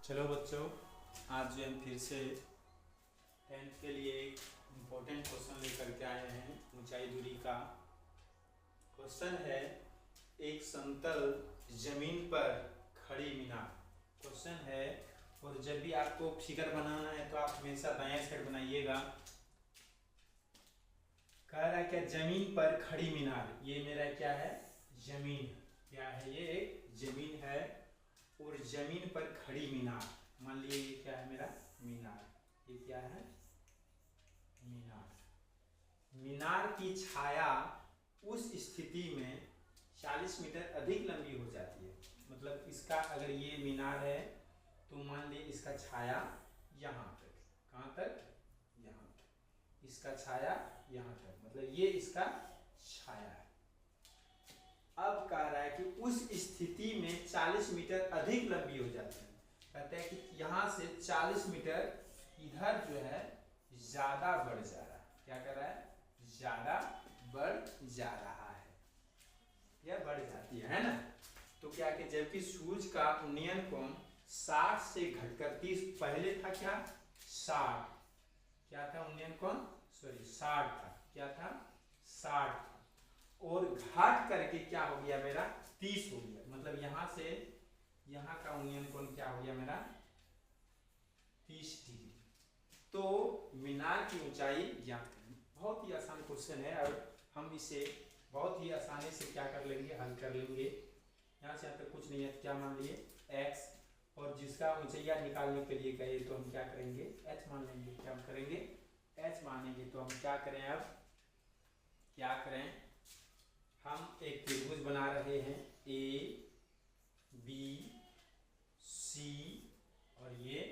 चलो बच्चों, आज जो हम फिर से 10th के लिए एक इम्पोर्टेंट क्वेश्चन लेकर के आए हैं। ऊंचाई दूरी का क्वेश्चन है, एक समतल जमीन पर खड़ी मीनार। क्वेश्चन है, और जब भी आपको फिगर बनाना है तो आप हमेशा दायां साइड बनाइएगा। कह रहा है क्या, जमीन पर खड़ी मीनार। ये मेरा क्या है, जमीन। क्या है, ये एक जमीन है और जमीन पर खड़ी मीनार। मान लीजिए ये क्या है, मेरा मीनार। ये क्या है, मीनार। मीनार की छाया उस स्थिति में 40 मीटर अधिक लंबी हो जाती है। मतलब इसका अगर ये मीनार है तो मान लीजिए इसका छाया यहाँ तक, कहाँ तक, यहाँ तक। इसका छाया यहाँ तक, मतलब ये इसका छाया है। अब कह रहा है कि उस स्थिति में 40 मीटर अधिक लंबी हो जाती है। कहते हैं कि यहाँ से 40 मीटर इधर जो है ज्यादा बढ़ जा रहा है। क्या कर रहा है, ज्यादा बढ़ जा रहा है, यह बढ़ जाती है ना। तो क्या कि जबकि सूर्य का उन्नयन कोण 60 से घटकर 30, पहले था क्या 60, क्या था उन्नयन कोण, सॉरी 60 था, क्या था 60 था, और घाट करके क्या हो गया मेरा 30 हो गया। मतलब यहां से यहां का उन्नयन कोण क्या हो गया मेरा 30 डिग्री। तो मीनार की ऊंचाई ज्ञात करें। बहुत ही आसान क्वेश्चन है और हम इसे बहुत ही आसानी से क्या कर लेंगे, हल कर लेंगे। यहाँ से यहाँ तक कुछ नहीं है, क्या मान लिए x, और जिसका ऊंचाइया निकालने के लिए कहे तो हम क्या करेंगे, h मान लेंगे। क्या हम करेंगे, h मानेंगे। तो हम क्या करें, अब क्या करें, हम एक त्रिभुज बना रहे हैं A B C और ये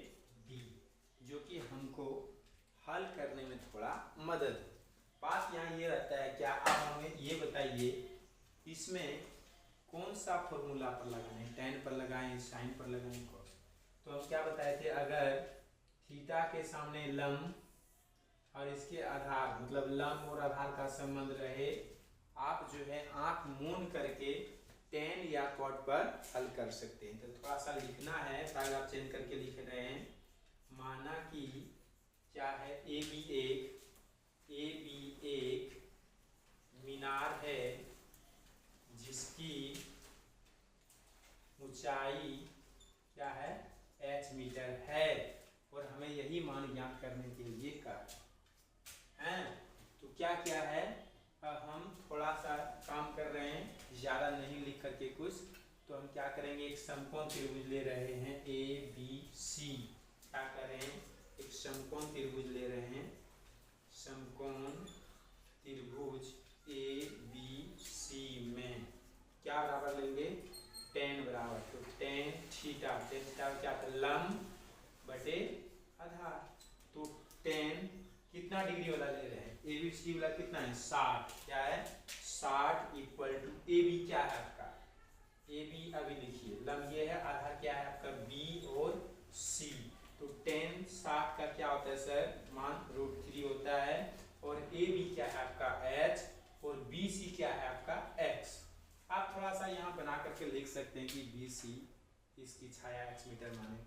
D, जो कि हमको हल करने में थोड़ा मदद बात यहाँ ये रहता है। क्या आप हमें ये बताइए, इसमें कौन सा फॉर्मूला पर लगाएं, tan पर लगाएं, sin पर लगाएं, cos। तो हम क्या बताए थे, अगर थीटा के सामने लंब और इसके आधार, मतलब लंब और आधार का संबंध रहे, आप जो है आंख मूंद करके tan या cot पर हल कर सकते हैं। तो थोड़ा सा लिखना है, शायद आप चेंज करके लिख रहे हैं। माना कि क्या है, ए बी एक मीनार है जिसकी ऊंचाई क्या है, h मीटर है, और हमें यही मान ज्ञात करने के लिए कहा है। तो क्या क्या है, हम थोड़ा सा काम कर रहे हैं, ज़्यादा नहीं लिख करके कुछ। तो हम क्या करेंगे, एक समकोण त्रिभुज ले रहे हैं ABC। क्या कर रहे हैं, एक समकोण त्रिभुज ले रहे हैं, समकोण त्रिभुज ABC में क्या बराबर लेंगे, tan बराबर। तो tan थीटा क्या था, लंब बटे आधार। तो tan कितना डिग्री वाला ले रहे हैं, ABC वाला कितना है 60, क्या है 60 इक्वल टू AB क्या है आपका, AB अभी लिखिए, लंब ये है, आधार क्या है आपका B और C। तो tan 60 का क्या होता है सर, मान √3 होता है, और AB क्या है आपका h, और BC क्या है आपका x। आप थोड़ा सा यहाँ बना करके लिख सकते हैं कि BC इसकी छाया x मीटर माने।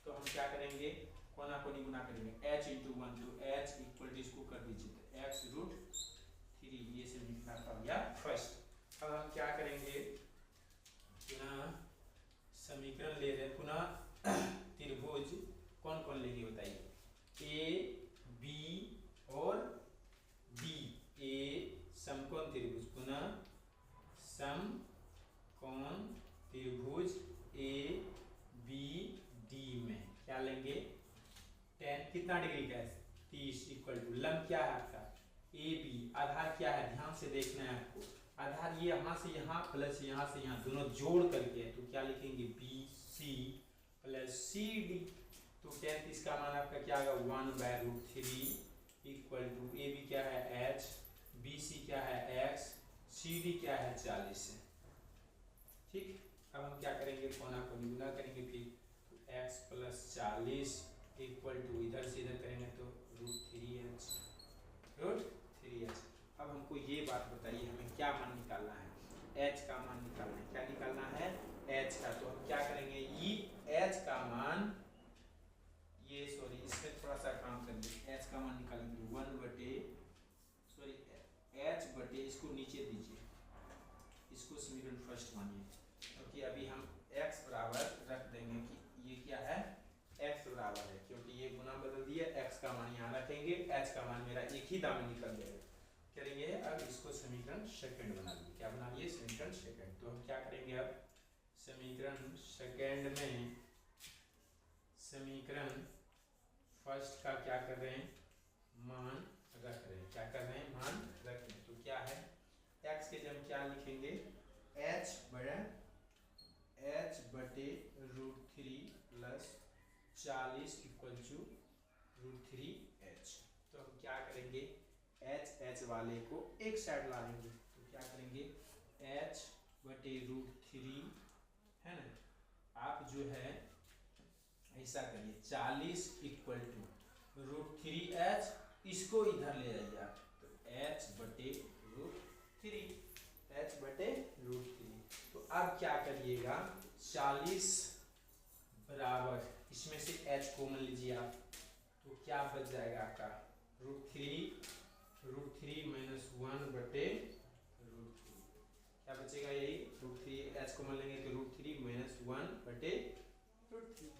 तो हम क्या करेंगे, कोना कोनी गुना करेंगे, h × 1 तो h इक्वल टू इसको कर दीजिए x√3, ये से निकला पड़ गया फर्स्ट। अब हम क्या करेंगे, पुनः समीकरण ले रहे, पुनः त्रिभुज कौन कौन लेंगे बताइए, A B और D। A समकोण त्रिभुज, पुनः समकोण त्रिभुज A B D में क्या लेंगे, tan कितना डिग्री का है 30 इक्वल टू लंब क्या है आपका AB, आधार क्या है, ध्यान से देखना है आपको, आधार ये यहाँ से यहाँ प्लस यहाँ से यहाँ दोनों जोड़ करके है। तो क्या लिखेंगे, BC प्लस CD। तो tan 30 का मान आपका क्या होगा 1/√3 इक्वल टू AB क्या है h, BC क्या है x, CD क्या है 40 है। ठीक, अब हम क्या करेंगे, कोना को गुना करेंगे, फिर तो x प्लस 40 इक्वल टू इधर से इधर करेंगे तो √3h। अब हमको ये बात बताइए, हमें क्या मान निकालना है, h का मान निकालना है। क्या निकालना है, h का। तो हम क्या करेंगे, ई h का मान फर्स्ट मानिए, क्योंकि अभी हम x बराबर रख देंगे कि ये क्या है, x बराबर है, क्योंकि ये गुना बदल दिया, x का मान यहाँ रखेंगे, h का मान मेरा एक ही दाम में निकल जाएगा। करेंगे अब इसको समीकरण सेकंड बना लिए, क्या बना लिए, समीकरण सेकंड। तो हम क्या करेंगे अब समीकरण सेकंड में समीकरण फर्स्ट का क्या कर रहे हैं, मान रख रहे हैं, क्या कर रहे हैं, मान रख रहे हैं। तो क्या है, x के जब क्या लिखेंगे, h बटे √3 प्लस 40 इक्वल टू √3h। तो हम क्या करेंगे, h वाले को एक साइड ला लेंगे, तो क्या करेंगे h बटे √3 है ना, आप जो है ऐसा करिए 40 इक्वल टू √3h, इसको इधर ले जाइए आप, तो h बटे √3। तो अब क्या करिएगा, 40 बराबर इसमें से h कॉमन लीजिए आप, तो क्या बच जाएगा आपका √3 माइनस 1 बटे √3, क्या बचेगा, यही √3h कॉमन लेंगे तो √3 माइनस 1 बटे √3।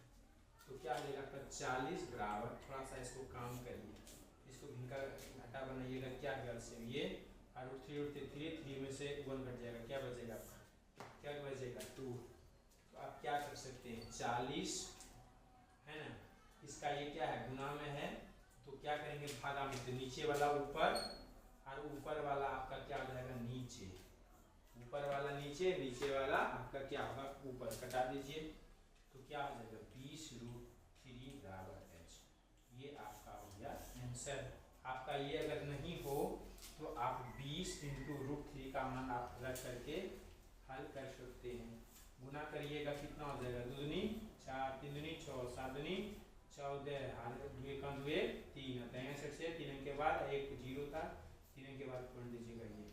तो क्या हो जाएगा आपका 40 बराबर, थोड़ा सा इसको काम करिए, इसको भिंका घटा बनाइएगा, क्या एलसीएम ये √3 में से 1 घट जाएगा, क्या बचेगा आपका, क्या बचेगा 2। तो आप क्या कर सकते हैं, 40 है ना, इसका ये क्या है, गुना में है, तो क्या करेंगे भागा में, तो नीचे वाला ऊपर और ऊपर वाला आपका क्या हो जाएगा नीचे, ऊपर वाला नीचे, नीचे वाला आपका क्या होगा ऊपर, कटा दीजिए, तो क्या हो जाएगा 20√3 बराबर h। ये आपका हो गया आंसर। आपका ये अगर नहीं हो तो आप 20 इंटू √3 का मान आप रख करके हल कर सकते हैं। गुना करिएगा कितना हो जाएगा, 2 दूनी 4, 3 दूनी 6, 7 दूनी 14, हाल 2 का 2 3, 63 से 3 के बाद एक 0 था, 3 के बाद पॉइंट दीजिएगा, ये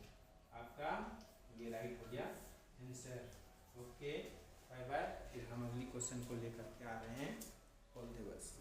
आपका ये राइट हो गया आंसर। ओके बाय बाय, फिर हम अगली क्वेश्चन को लेकर के आ रहे हैं। All the best.